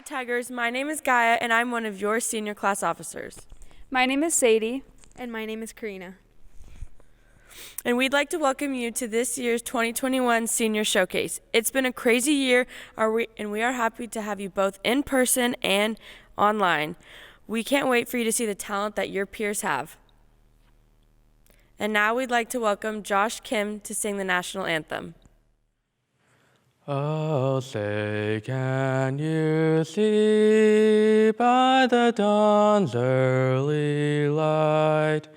Tigers. My name is Gaia, and I'm one of your senior class officers. My name is Sadie. And my name is Karina. And we'd like to welcome you to this year's 2021 Senior Showcase. It's been a crazy year, and we are happy to have you both in person and online. We can't wait for you to see the talent that your peers have. And now we'd like to welcome Josh Kim to sing the national anthem. Oh, say, can you see by the dawn's early light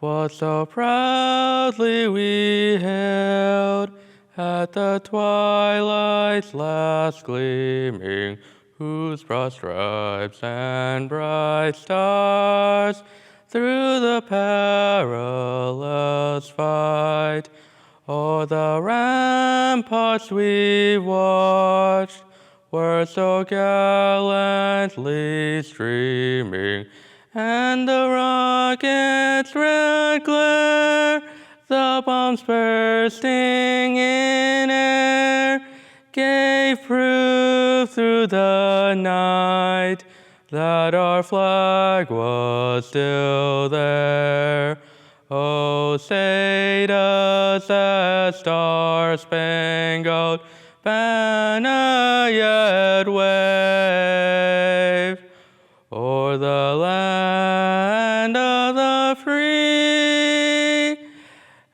what so proudly we hailed at the twilight's last gleaming, whose broad stripes and bright stars through the perilous fight o'er the ramparts we watched were so gallantly streaming, and the rocket's red glare, the bombs bursting in air, gave proof through the night that our flag was still there. Oh, say does that star-spangled banner yet wave o'er the land of the free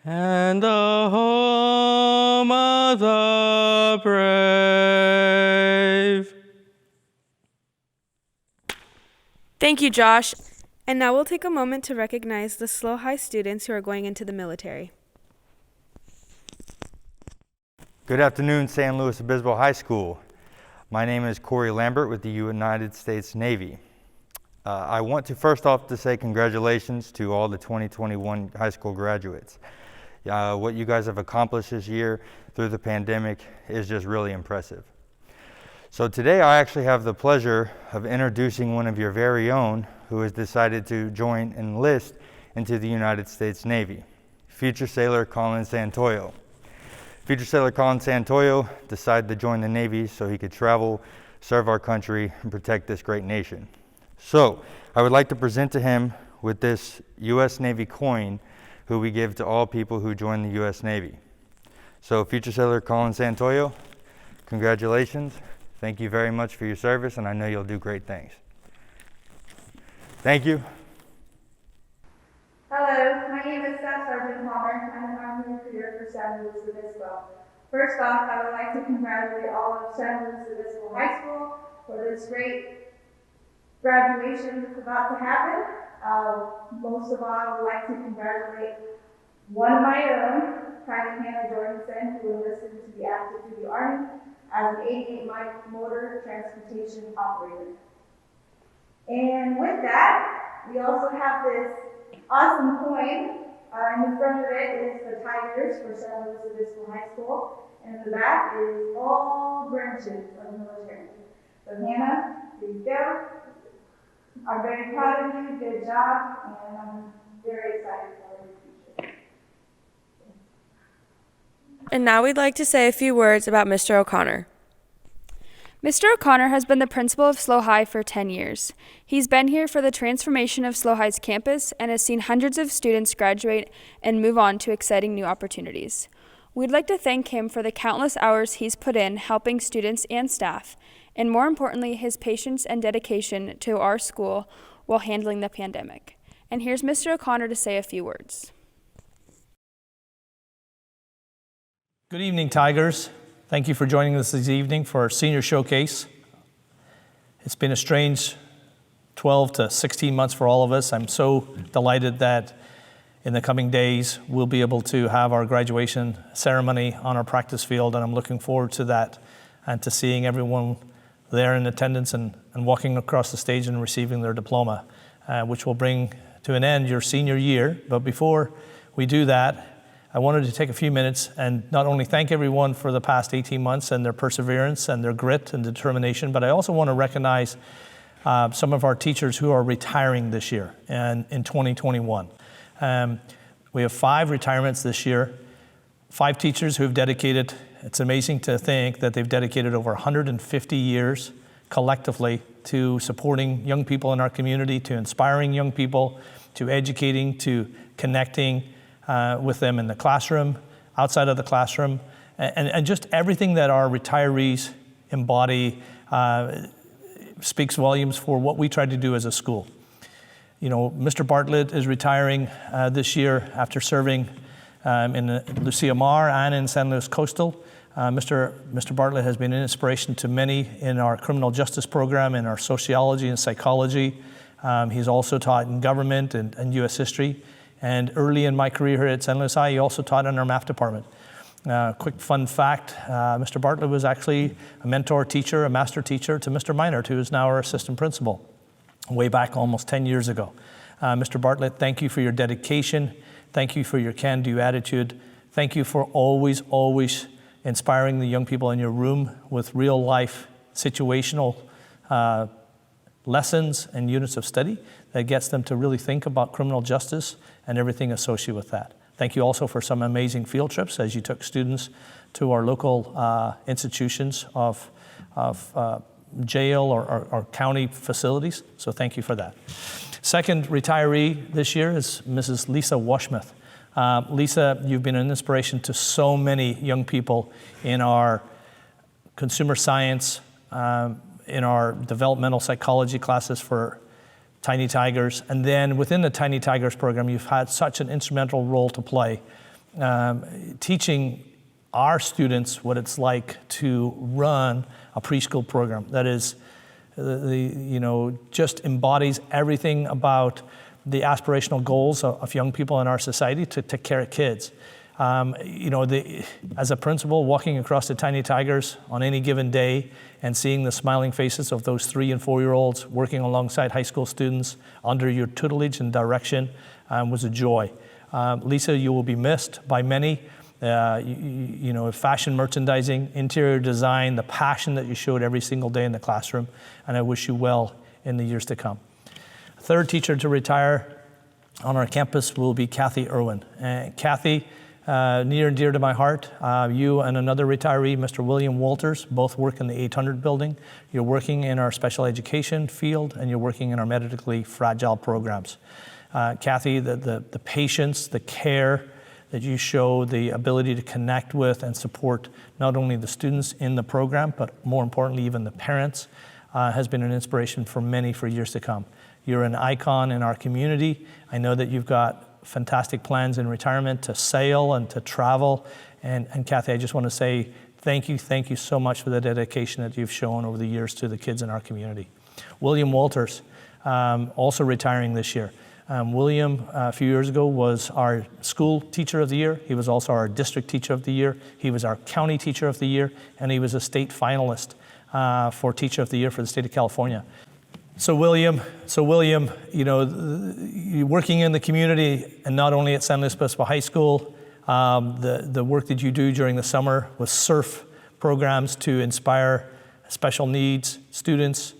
and the home of the brave? Thank you, Josh. And now we'll take a moment to recognize the SLOHS students who are going into the military. Good afternoon, San Luis Obispo High School. My name is Corey Lambert with the United States Navy. I want to first off to say congratulations to all the 2021 high school graduates. What you guys have accomplished this year through the pandemic is just really impressive. So today I actually have the pleasure of introducing one of your very own who has decided to join and enlist into the United States Navy, Future Sailor Colin Santoyo. Future Sailor Colin Santoyo decided to join the Navy so he could travel, serve our country, and protect this great nation. So I would like to present to him with this U.S. Navy coin who we give to all people who join the U.S. Navy. So Future Sailor Colin Santoyo, congratulations. Thank you very much for your service, and I know you'll do great things. Thank you. Hello, my name is Staff Sergeant Palmer. I'm an Army recruiter for San Luis Obispo. First off, I would like to congratulate all of San Luis Obispo High School for this great graduation that's about to happen. Most of all, I would like to congratulate one of my own, Private Hannah Jorgensen, who enlisted into the active duty Army as an 88 motor transportation operator. And with that, we also have this awesome coin. In the front of it is the Tigers for San Luis Obispo High School, and in the back is all branches of the military. So Hannah, here you go. I'm very proud of you, good job, and I'm very excited for your future. And now we'd like to say a few words about Mr. O'Connor. Mr. O'Connor has been the principal of SLO High for 10 years. He's been here for the transformation of SLO High's campus and has seen hundreds of students graduate and move on to exciting new opportunities. We'd like to thank him for the countless hours he's put in helping students and staff, and more importantly, his patience and dedication to our school while handling the pandemic. And here's Mr. O'Connor to say a few words. Good evening, Tigers. Thank you for joining us this evening for our senior showcase. It's been a strange 12 to 16 months for all of us. I'm so delighted that in the coming days we'll be able to have our graduation ceremony on our practice field, and I'm looking forward to that and to seeing everyone there in attendance and walking across the stage and receiving their diploma, which will bring to an end your senior year. But before we do that, I wanted to take a few minutes and not only thank everyone for the past 18 months and their perseverance and their grit and determination, but I also want to recognize some of our teachers who are retiring this year and in 2021. We have 5 retirements this year, 5 teachers who have dedicated, it's amazing to think that they've dedicated over 150 years collectively to supporting young people in our community, to inspiring young people, to educating, to connecting with them in the classroom, outside of the classroom, and just everything that our retirees embody speaks volumes for what we try to do as a school. You know, Mr. Bartlett is retiring this year after serving in Lucia Mar and in San Luis Coastal. Mr. Bartlett has been an inspiration to many in our criminal justice program, in our sociology and psychology. He's also taught in government and U.S. history. And early in my career here at San Luis High, he also taught in our math department. Quick fun fact, Mr. Bartlett was actually a mentor teacher, a master teacher to Mr. Meinert, who is now our assistant principal, way back almost 10 years ago. Mr. Bartlett, thank you for your dedication. Thank you for your can-do attitude. Thank you for always inspiring the young people in your room with real-life situational lessons and units of study that gets them to really think about criminal justice and everything associated with that. Thank you also for some amazing field trips as you took students to our local institutions of jail or county facilities. So thank you for that. Second retiree this year is Mrs. Lisa Washmuth. Lisa, you've been an inspiration to so many young people in our consumer science, in our developmental psychology classes for Tiny Tigers. And then within the Tiny Tigers program, you've had such an instrumental role to play, teaching our students what it's like to run a preschool program that is, just embodies everything about the aspirational goals of young people in our society to take care of kids. As a principal, walking across the Tiny Tigers on any given day and seeing the smiling faces of those 3- and 4-year-olds working alongside high school students under your tutelage and direction was a joy. Lisa, you will be missed by many. Fashion merchandising, interior design, the passion that you showed every single day in the classroom, and I wish you well in the years to come. Third teacher to retire on our campus will be Kathy Irwin. Kathy, near and dear to my heart, you and another retiree, Mr. William Walters, both work in the 800 building. You're working in our special education field, and you're working in our medically fragile programs. Kathy, the patience, the care that you show, the ability to connect with and support not only the students in the program, but more importantly, even the parents, has been an inspiration for many for years to come. You're an icon in our community. I know that you've got fantastic plans in retirement to sail and to travel. And Kathy, I just want to say thank you so much for the dedication that you've shown over the years to the kids in our community. William Walters, also retiring this year. William, a few years ago, was our school teacher of the year. He was also our district teacher of the year. He was our county teacher of the year, and he was a state finalist for teacher of the year for the state of California. So William, you're working in the community, and not only at San Luis Obispo High School, the work that you do during the summer with surf programs to inspire special needs students,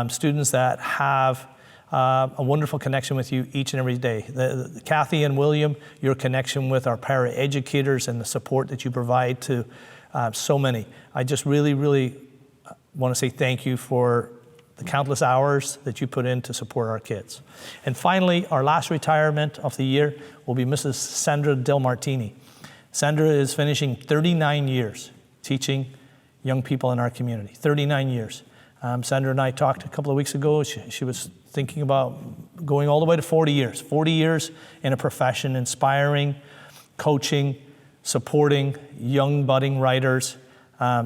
students that have a wonderful connection with you each and every day. Kathy and William, your connection with our paraeducators and the support that you provide to so many. I just really want to say thank you for the countless hours that you put in to support our kids. And finally, our last retirement of the year will be Mrs. Sandra Del Martini. Sandra is finishing 39 years teaching young people in our community, 39 years. Sandra and I talked a couple of weeks ago. She was thinking about going all the way to 40 years in a profession, inspiring, coaching, supporting young budding writers,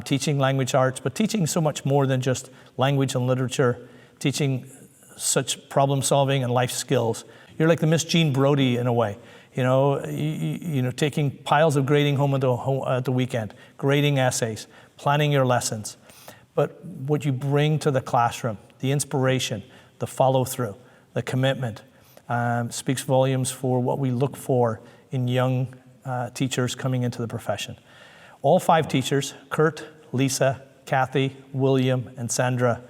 teaching language arts, but teaching so much more than just language and literature, teaching such problem solving and life skills. You're like the Miss Jean Brodie in a way, taking piles of grading home at the weekend, grading essays, planning your lessons. But what you bring to the classroom, the inspiration, the follow-through, the commitment, speaks volumes for what we look for in young teachers coming into the profession. All 5 teachers, Kurt, Lisa, Kathy, William, and Sandra,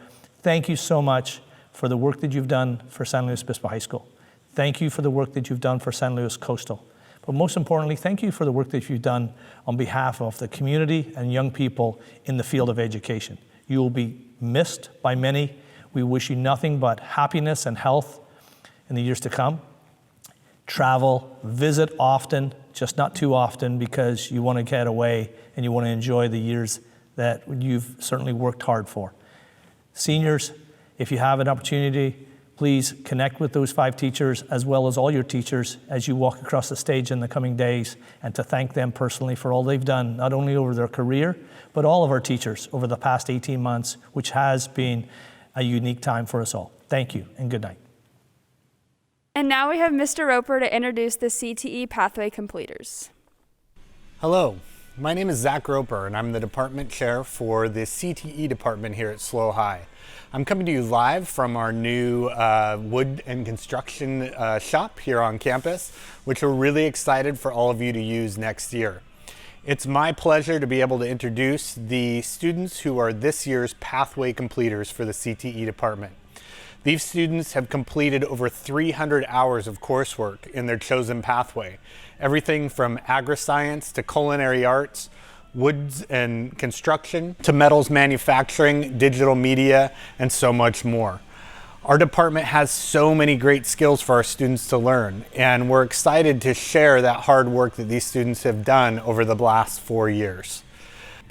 thank you so much for the work that you've done for San Luis Obispo High School. Thank you for the work that you've done for San Luis Coastal. But most importantly, thank you for the work that you've done on behalf of the community and young people in the field of education. You will be missed by many. We wish you nothing but happiness and health in the years to come. Travel, visit often, just not too often, because you want to get away and you want to enjoy the years that you've certainly worked hard for. Seniors, if you have an opportunity, please connect with those 5 teachers as well as all your teachers as you walk across the stage in the coming days, and to thank them personally for all they've done, not only over their career, but all of our teachers over the past 18 months, which has been a unique time for us all. Thank you and good night. And now we have Mr. Roper to introduce the CTE pathway completers. Hello, my name is Zach Roper and I'm the department chair for the CTE department here at SLO High. I'm coming to you live from our new wood and construction shop here on campus, which we're really excited for all of you to use next year. It's my pleasure to be able to introduce the students who are this year's pathway completers for the CTE department. These students have completed over 300 hours of coursework in their chosen pathway. Everything from agri-science to culinary arts, woods and construction, to metals manufacturing, digital media, and so much more. Our department has so many great skills for our students to learn, and we're excited to share that hard work that these students have done over the last 4 years.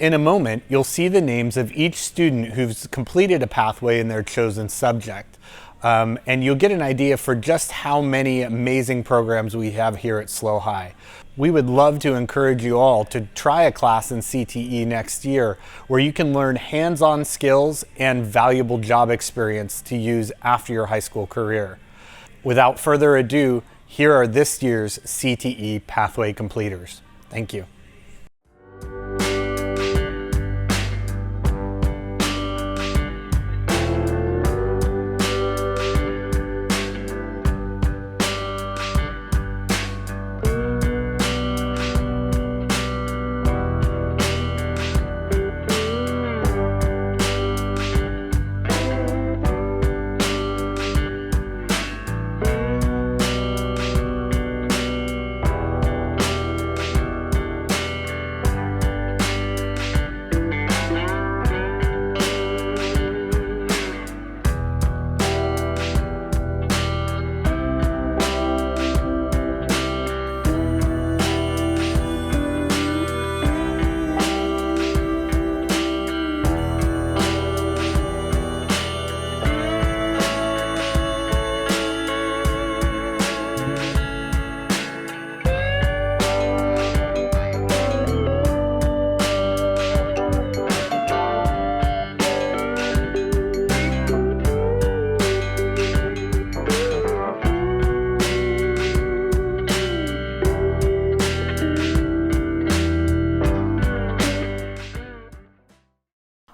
In a moment, you'll see the names of each student who's completed a pathway in their chosen subject. And you'll get an idea for just how many amazing programs we have here at SLO High. We would love to encourage you all to try a class in CTE next year where you can learn hands-on skills and valuable job experience to use after your high school career. Without further ado, here are this year's CTE pathway completers. Thank you.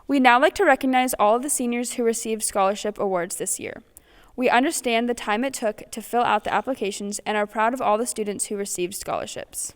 We'd now like to recognize all of the seniors who received scholarship awards this year. We understand the time it took to fill out the applications and are proud of all the students who received scholarships.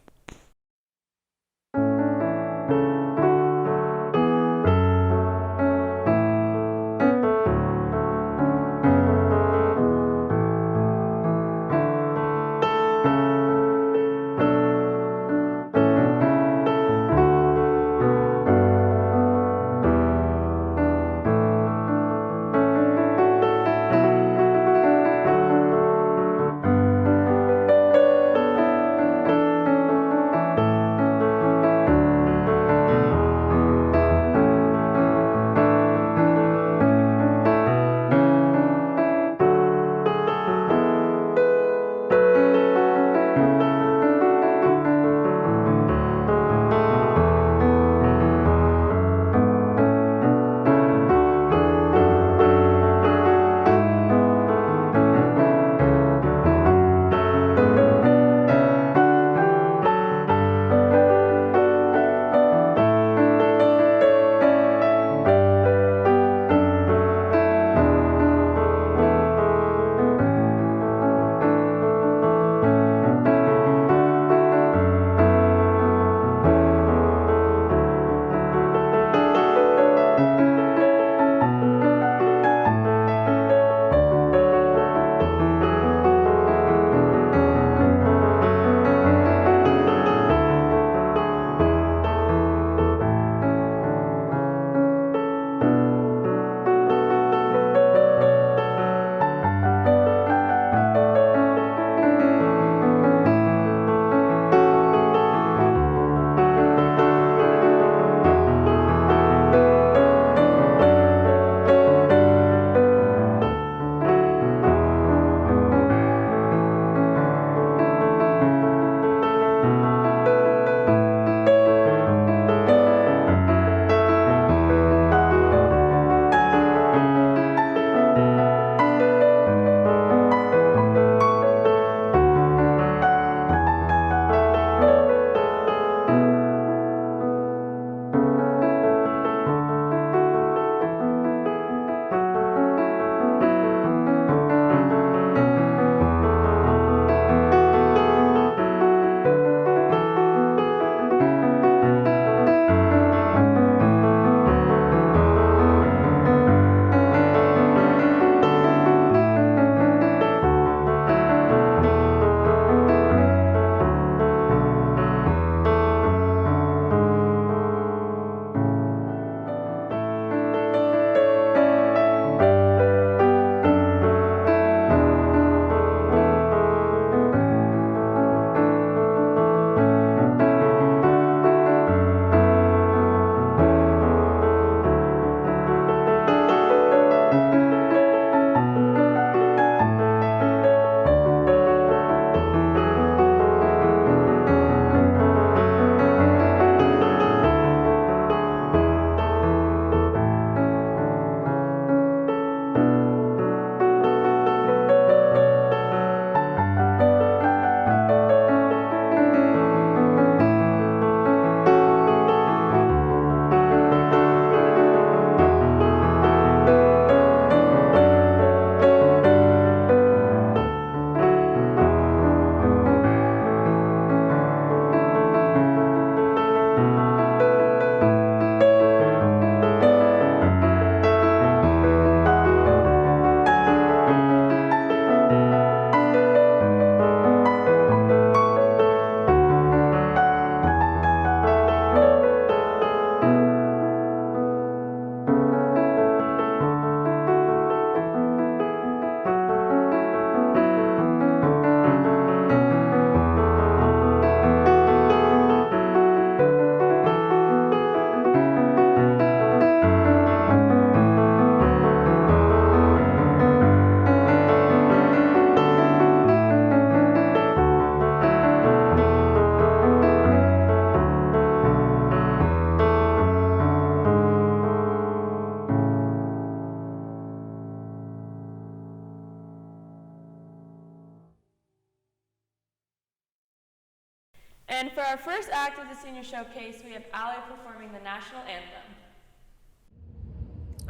our first act of the senior showcase, we have Allie performing the national anthem.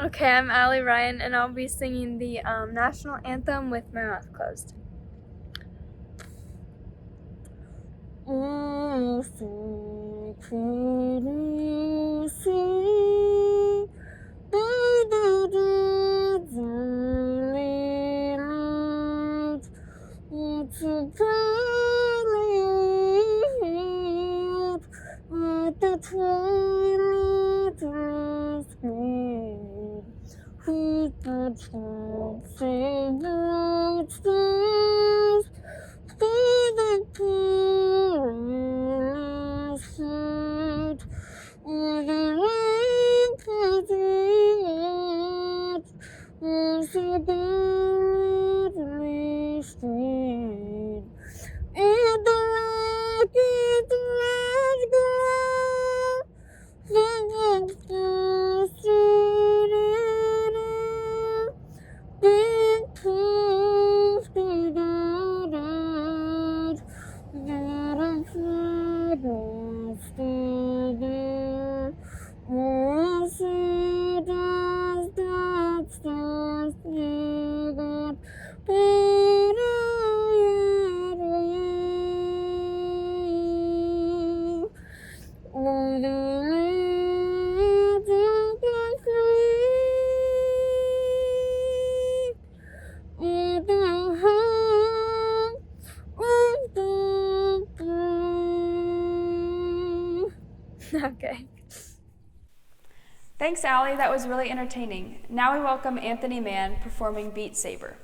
Okay, I'm Allie Ryan, and I'll be singing the national anthem with my mouth closed. Okay. Thanks, Allie. That was really entertaining. Now we welcome Anthony Mann performing Beat Saber.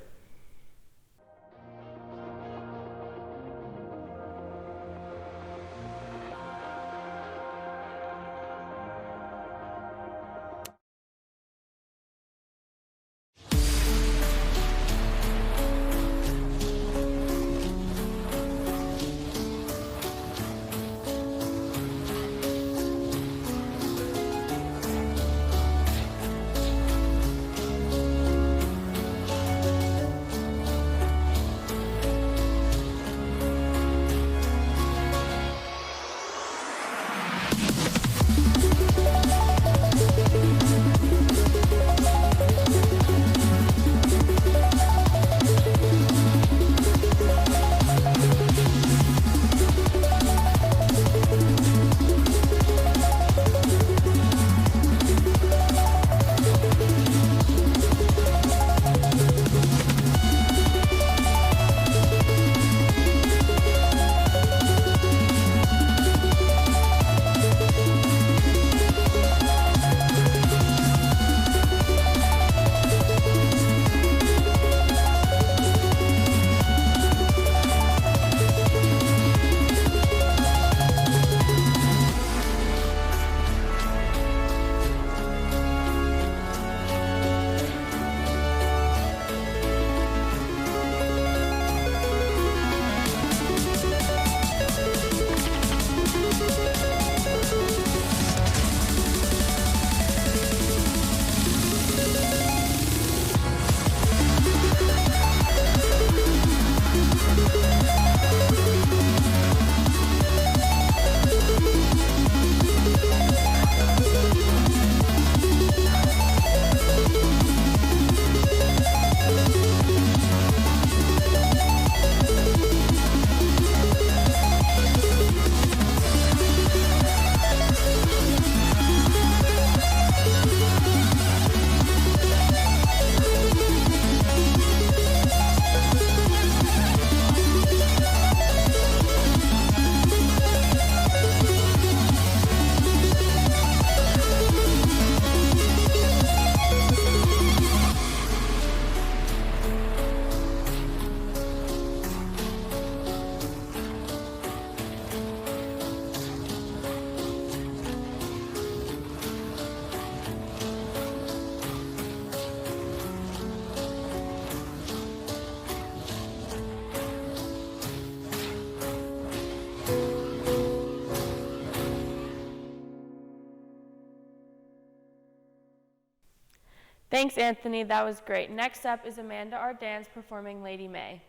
Thanks, Anthony. That was great. Next up is Amanda Ardans performing Lady May.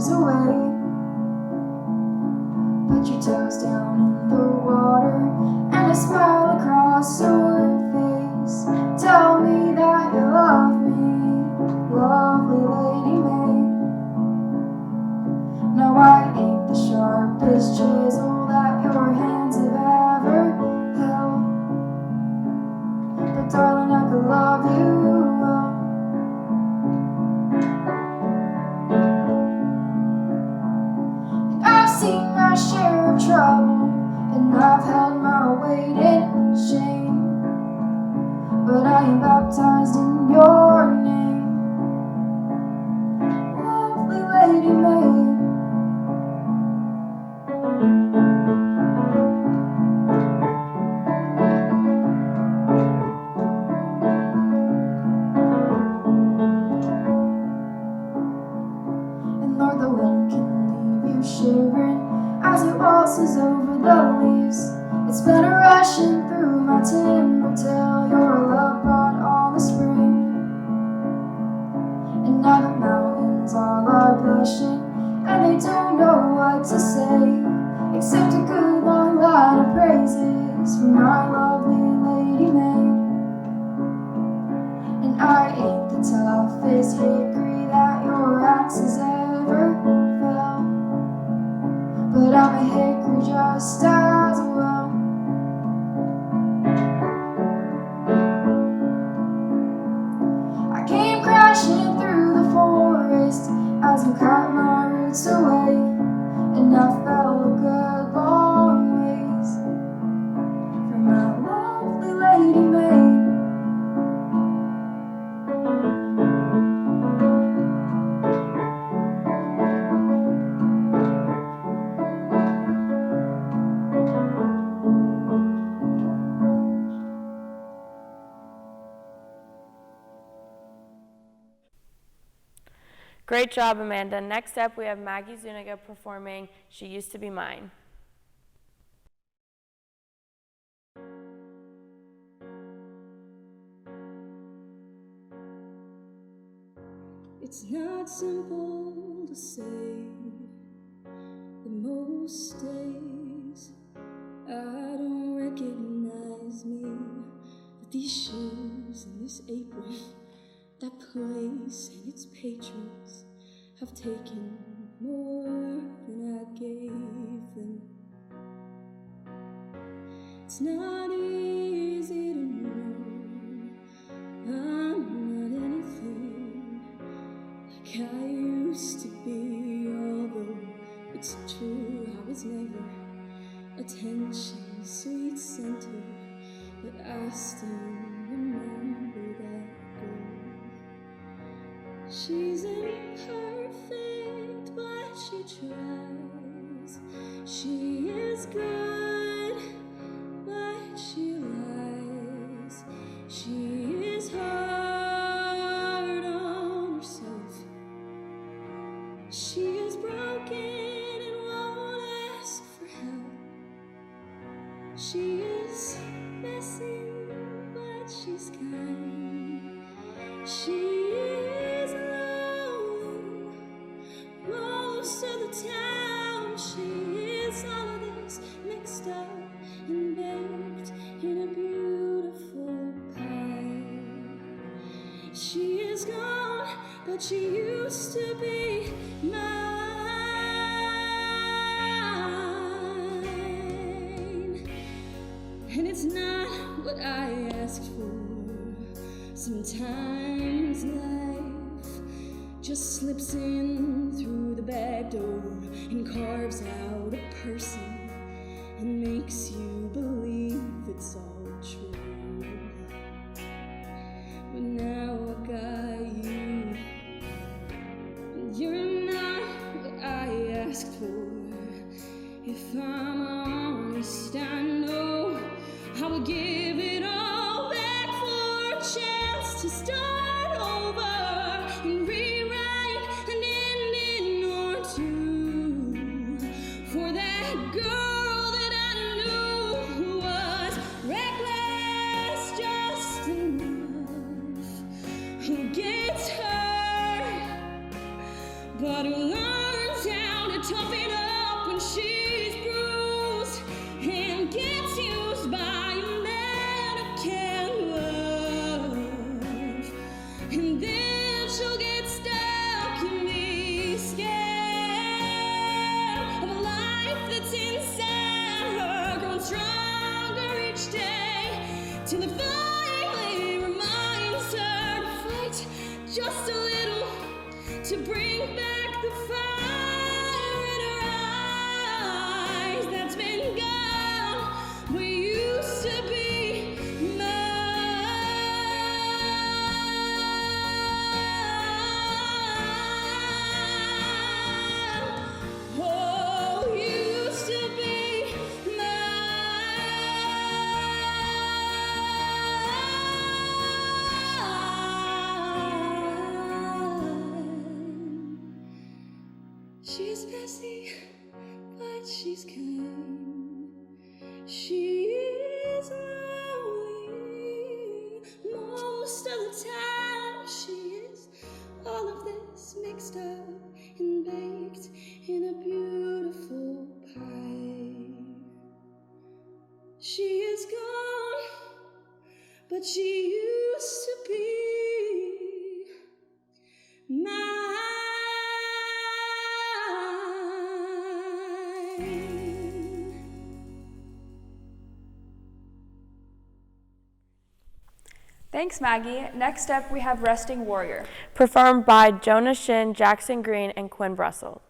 miles away. Put your toes down in the water and a smile across your face. Tell me that you love me, lovely Lady May. No, I ain't the sharpest chisel that your hands have ever held, but darling, I could love you well. And I've seen my share of trouble, and I've held my weight in shame, but I am baptized in your name, lovely Lady May. And Lord, the wind can leave you shivering as it waltzes over the leaves. It's been a rushing through my timber till your love brought on the spring. And now the mountains all are blushing, and they don't know what to say, except a good long line of praises for my lovely Lady May. And I ain't the toughest hickory that your axe has ever felled, but I'm a hickory just as well. I came crashing through the forest as I cut my roots away, and I fell a good long ways from my lovely Lady May. Great job, Amanda. Next up, we have Maggie Zuniga performing She Used to Be Mine. It's not simple to say that most days I don't recognize me, that these shoes and this apron, that place and its patrons have taken more than I gave them. It's not easy to know I'm not anything like I used to be, although it's true I was never attention's sweet center, but I still remember that girl. She's imperfect, but she tries. She is good, but she lies. She is hard on herself. She is broken and won't ask for help. She is messy, but she's kind. She is lonely most of the time. She is all of this mixed up and baked in a beautiful pie. She is gone, but she used to be mine. And it's not what I asked for. Sometimes life just slips in through the back door and carves out a person and makes you believe it's all true. But now I got you, and you're not what I asked for. If I'm honest, I know I would give it all back for a chance to start over and rewrite an ending or two for that girl that I knew was wrecked. to bring back the fire in her eyes that's been gone. We used to be mine. Oh, used to be she's messy, but she's kind. She is lonely most of the time. She is all of this mixed up and baked in a beautiful pie. She is gone, but she used to be mine. Thanks, Maggie. Next up, we have Resting Warrior. Performed by Jonah Shin, Jackson Green, and Quinn Brussel.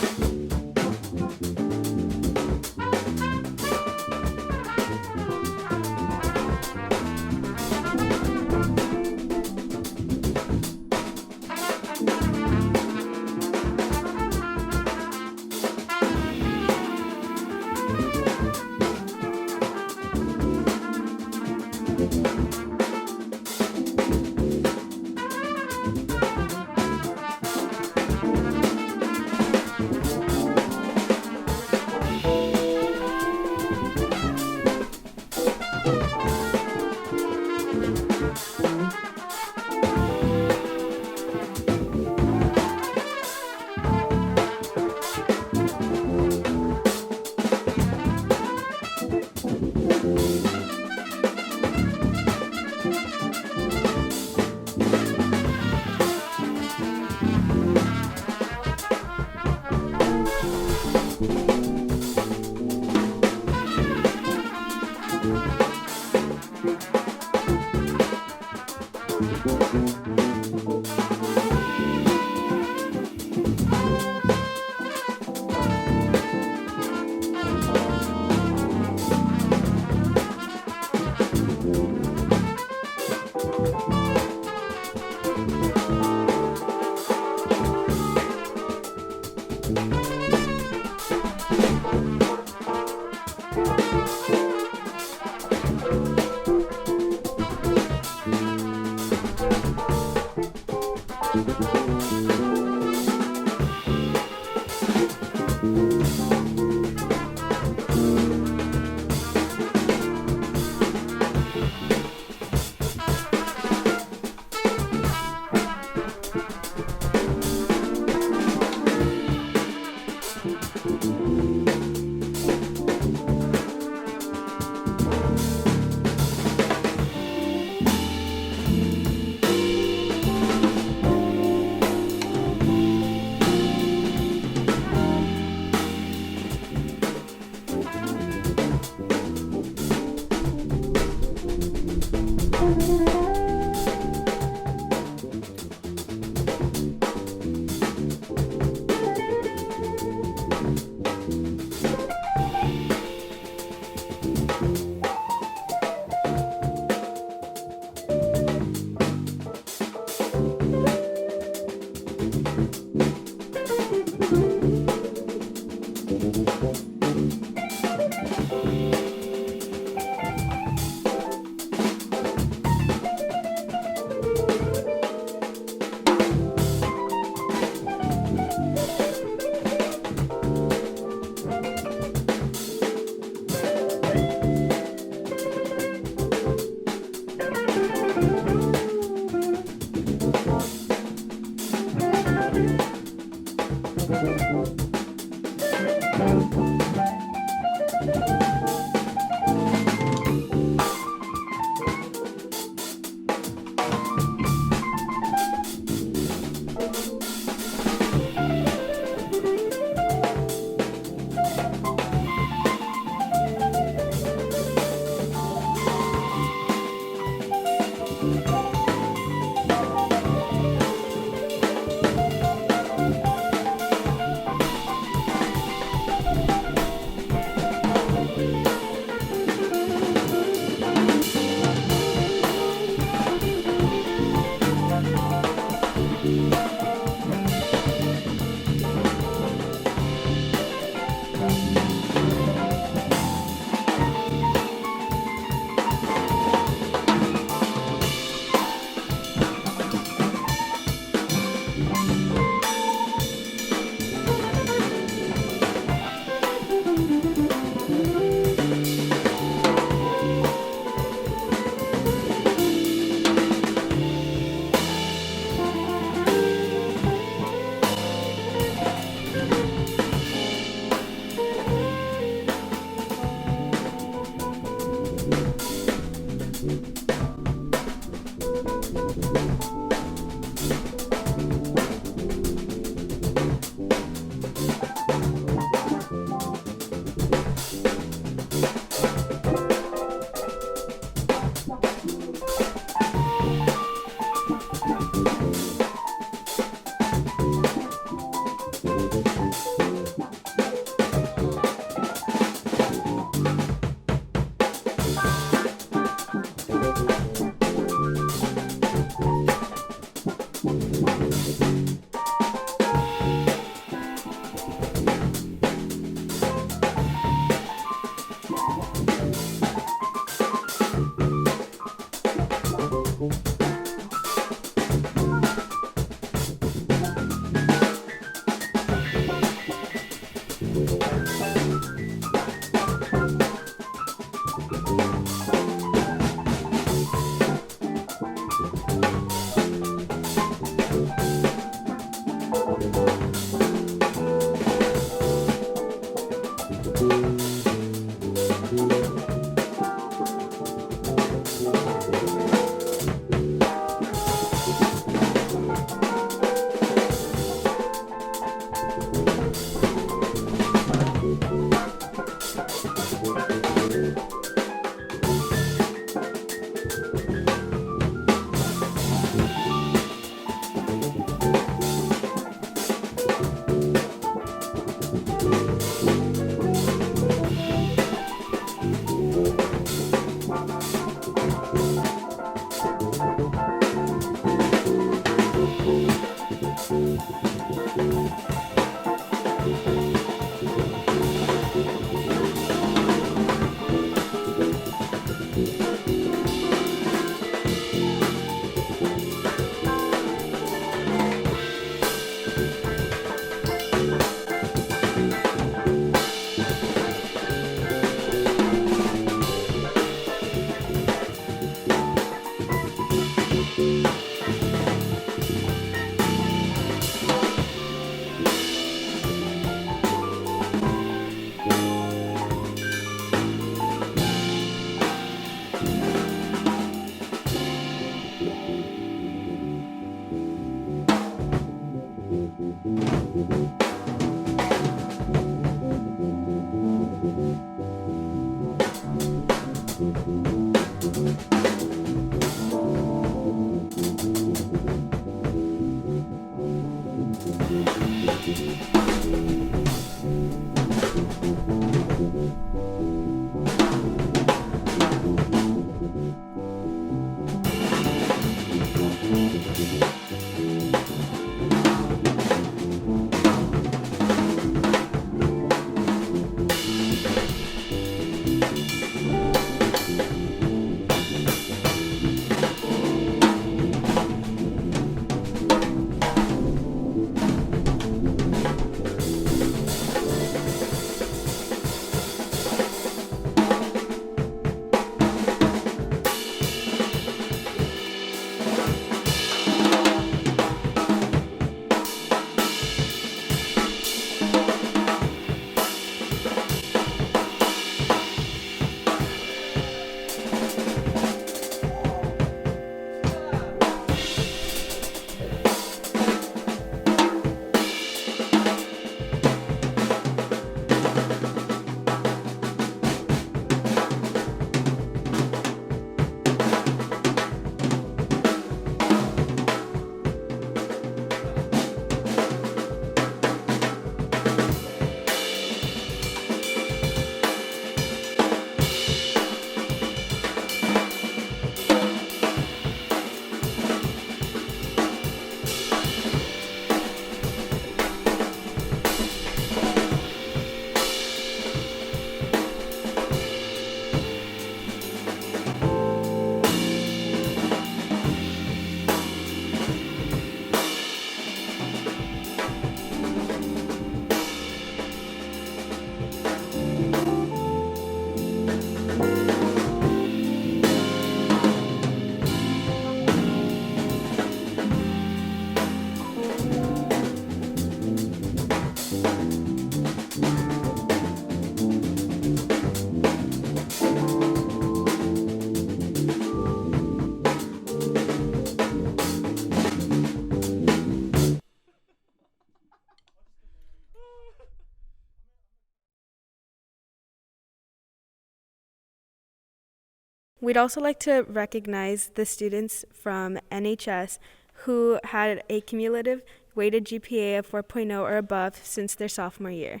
We'd also like to recognize the students from NHS who had a cumulative weighted GPA of 4.0 or above since their sophomore year.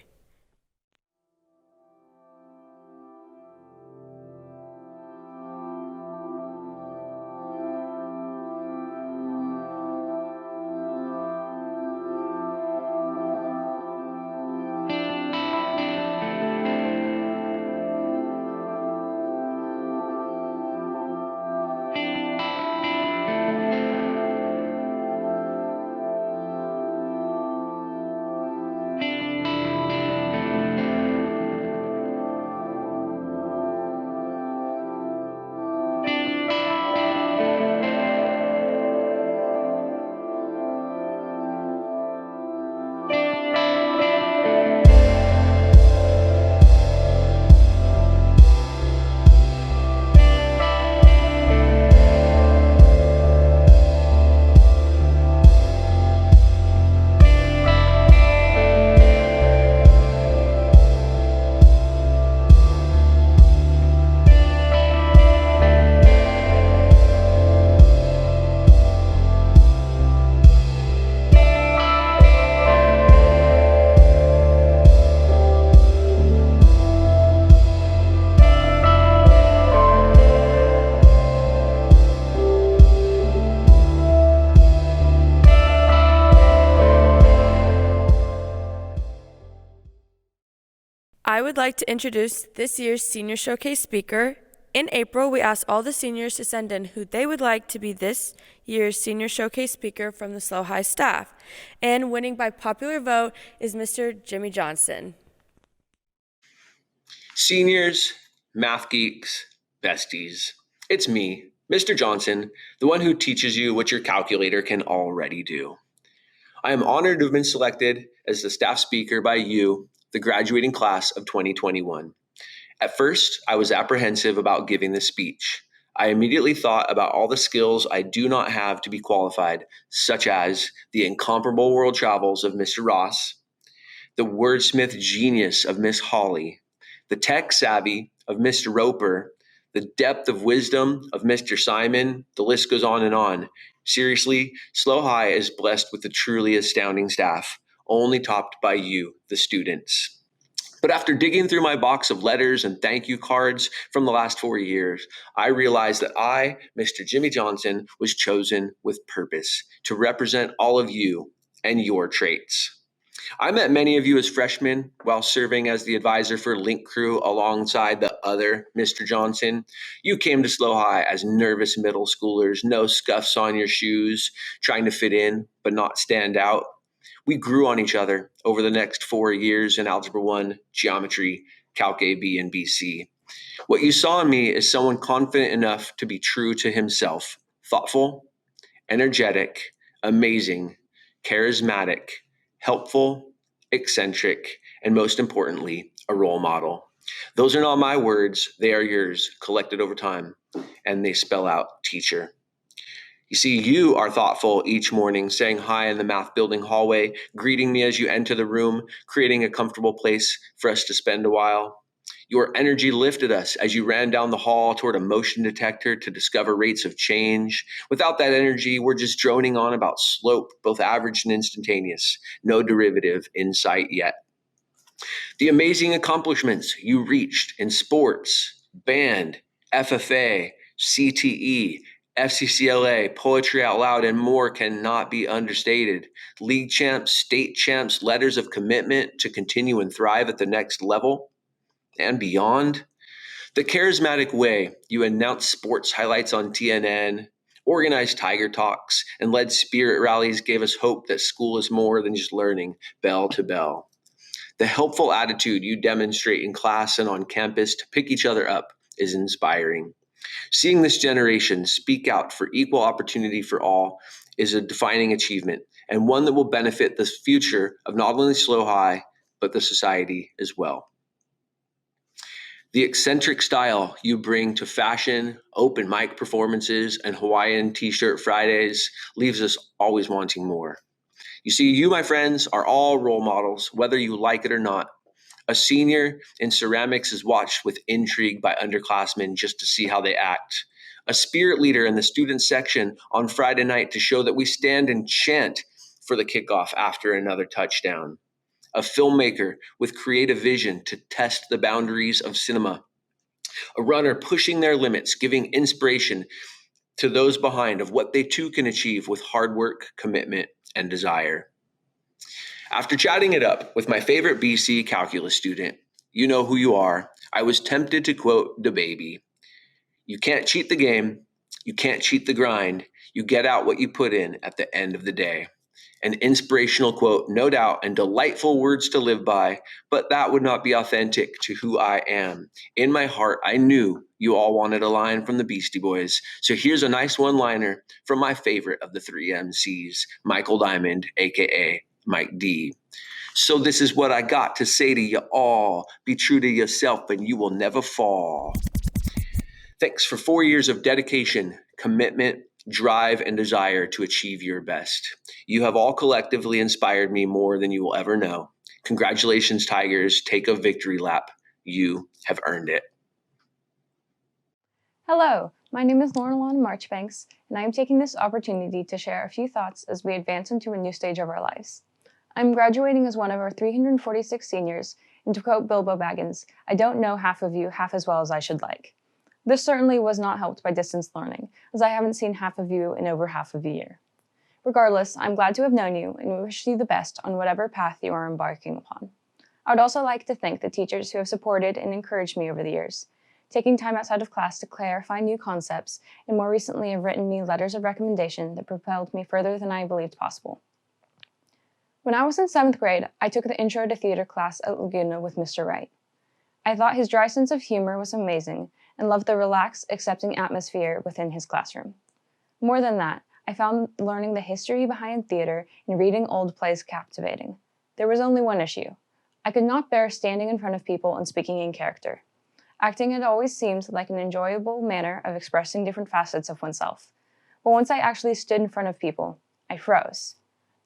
I would like to introduce this year's Senior Showcase speaker. In April, we asked all the seniors to send in who they would like to be this year's Senior Showcase speaker from the SLO High staff. And winning by popular vote is Mr. Jimmy Johnson. Seniors, math geeks, besties, it's me, Mr. Johnson, the one who teaches you what your calculator can already do. I am honored to have been selected as the staff speaker by you, the graduating class of 2021. At first, I was apprehensive about giving this speech. I immediately thought about all the skills I do not have to be qualified, such as the incomparable world travels of Mr. Ross, the wordsmith genius of Miss Holly, the tech savvy of Mr. Roper, the depth of wisdom of Mr. Simon. The list goes on and on. Seriously, SLO High is blessed with a truly astounding staff, only topped by you, the students. But after digging through my box of letters and thank you cards from the last 4 years, I realized that I, Mr. Jimmy Johnson, was chosen with purpose to represent all of you and your traits. I met many of you as freshmen while serving as the advisor for Link Crew alongside the other Mr. Johnson. You came to SLO High as nervous middle schoolers, no scuffs on your shoes, trying to fit in but not stand out. We grew on each other over the next 4 years in Algebra 1, Geometry, Calc AB, and BC. What you saw in me is someone confident enough to be true to himself, thoughtful, energetic, amazing, charismatic, helpful, eccentric, and most importantly, a role model. Those are not my words, they are yours, collected over time, and they spell out teacher. You see, you are thoughtful each morning, saying hi in the math building hallway, greeting me as you enter the room, creating a comfortable place for us to spend a while. Your energy lifted us as you ran down the hall toward a motion detector to discover rates of change. Without that energy, we're just droning on about slope, both average and instantaneous. No derivative in sight yet. The amazing accomplishments you reached in sports, band, FFA, CTE, FCCLA, Poetry Out Loud, and more cannot be understated. League champs, state champs, letters of commitment to continue and thrive at the next level and beyond. The charismatic way you announced sports highlights on TNN, organized Tiger Talks, and led spirit rallies gave us hope that school is more than just learning bell to bell. The helpful attitude you demonstrate in class and on campus to pick each other up is inspiring. Seeing this generation speak out for equal opportunity for all is a defining achievement and one that will benefit the future of not only SLO High, but the society as well. The eccentric style you bring to fashion, open mic performances, and Hawaiian t-shirt Fridays leaves us always wanting more. You see, you, my friends, are all role models, whether you like it or not. A senior in ceramics is watched with intrigue by underclassmen just to see how they act. A spirit leader in the student section on Friday night to show that we stand and chant for the kickoff after another touchdown. A filmmaker with creative vision to test the boundaries of cinema. A runner pushing their limits, giving inspiration to those behind of what they too can achieve with hard work, commitment, and desire. After chatting it up with my favorite BC calculus student, you know who you are, I was tempted to quote DaBaby. You can't cheat the game, you can't cheat the grind, you get out what you put in at the end of the day. An inspirational quote, no doubt, and delightful words to live by, but that would not be authentic to who I am. In my heart, I knew you all wanted a line from the Beastie Boys, so here's a nice one-liner from my favorite of the three MCs, Michael Diamond, aka Mike D. So this is what I got to say to you all. Be true to yourself and you will never fall. Thanks for 4 years of dedication, commitment, drive, and desire to achieve your best. You have all collectively inspired me more than you will ever know. Congratulations, Tigers. Take a victory lap. You have earned it. Hello, my name is Lauren Marchbanks, and I am taking this opportunity to share a few thoughts as we advance into a new stage of our lives. I'm graduating as one of our 346 seniors, and to quote Bilbo Baggins, I don't know half of you half as well as I should like. This certainly was not helped by distance learning, as I haven't seen half of you in over half of a year. Regardless, I'm glad to have known you and wish you the best on whatever path you are embarking upon. I would also like to thank the teachers who have supported and encouraged me over the years, taking time outside of class to clarify new concepts, and more recently have written me letters of recommendation that propelled me further than I believed possible. When I was in 7th grade, I took the Intro to Theater class at Laguna with Mr. Wright. I thought his dry sense of humor was amazing and loved the relaxed, accepting atmosphere within his classroom. More than that, I found learning the history behind theater and reading old plays captivating. There was only one issue. I could not bear standing in front of people and speaking in character. Acting had always seemed like an enjoyable manner of expressing different facets of oneself. But once I actually stood in front of people, I froze.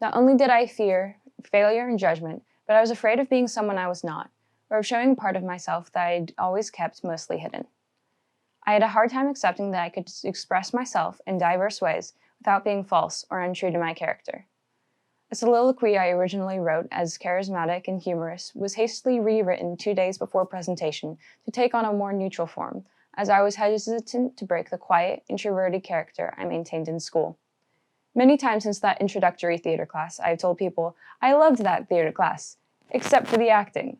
Not only did I fear failure and judgment, but I was afraid of being someone I was not, or of showing a part of myself that I'd always kept mostly hidden. I had a hard time accepting that I could express myself in diverse ways without being false or untrue to my character. A soliloquy I originally wrote as charismatic and humorous was hastily rewritten 2 days before presentation to take on a more neutral form, as I was hesitant to break the quiet, introverted character I maintained in school. Many times since that introductory theater class, I have told people, I loved that theater class, except for the acting.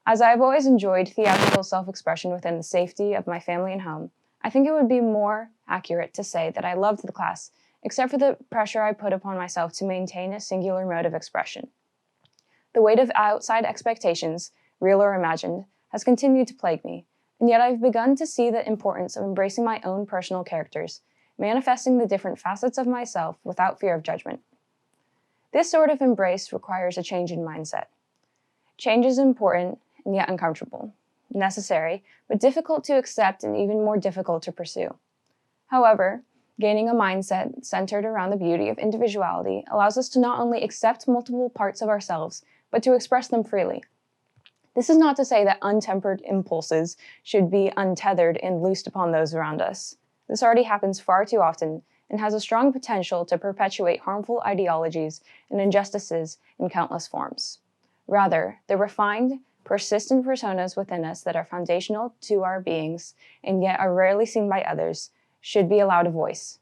As I have always enjoyed theatrical self-expression within the safety of my family and home, I think it would be more accurate to say that I loved the class, except for the pressure I put upon myself to maintain a singular mode of expression. The weight of outside expectations, real or imagined, has continued to plague me, and yet I've begun to see the importance of embracing my own personal characters, manifesting the different facets of myself without fear of judgment. This sort of embrace requires a change in mindset. Change is important and yet uncomfortable, necessary, but difficult to accept and even more difficult to pursue. However, gaining a mindset centered around the beauty of individuality allows us to not only accept multiple parts of ourselves, but to express them freely. This is not to say that untempered impulses should be untethered and loosed upon those around us. This already happens far too often and has a strong potential to perpetuate harmful ideologies and injustices in countless forms. Rather, the refined, persistent personas within us that are foundational to our beings and yet are rarely seen by others should be allowed a voice.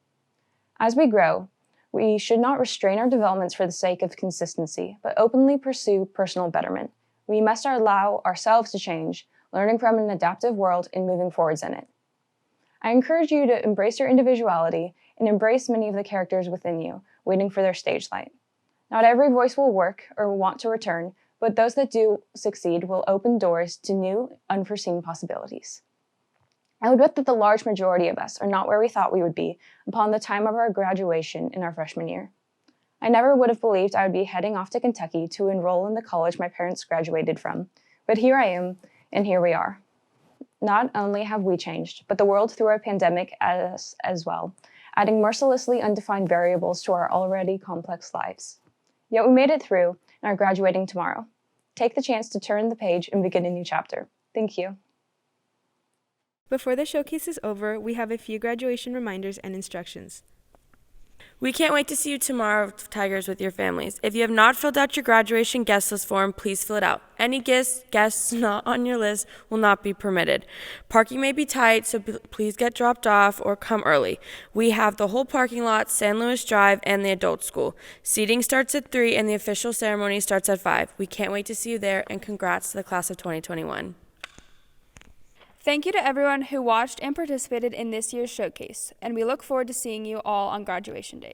As we grow, we should not restrain our developments for the sake of consistency, but openly pursue personal betterment. We must allow ourselves to change, learning from an adaptive world and moving forwards in it. I encourage you to embrace your individuality and embrace many of the characters within you, waiting for their stage light. Not every voice will work or will want to return, but those that do succeed will open doors to new, unforeseen possibilities. I would bet that the large majority of us are not where we thought we would be upon the time of our graduation in our freshman year. I never would have believed I would be heading off to Kentucky to enroll in the college my parents graduated from, but here I am, and here we are. Not only have we changed, but the world threw a pandemic at us as well, adding mercilessly undefined variables to our already complex lives. Yet we made it through and are graduating tomorrow. take the chance to turn the page and begin a new chapter. Thank you. Before the showcase is over, we have a few graduation reminders and instructions. We can't wait to see you tomorrow, Tigers, with your families. If you have not filled out your graduation guest list form, please fill it out. Any guests not on your list will not be permitted. Parking may be tight, so please get dropped off or come early. We have the whole parking lot, San Luis Drive, and the adult school. Seating starts at 3 and the official ceremony starts at 5. We can't wait to see you there, and congrats to the class of 2021. Thank you to everyone who watched and participated in this year's showcase, and we look forward to seeing you all on graduation day.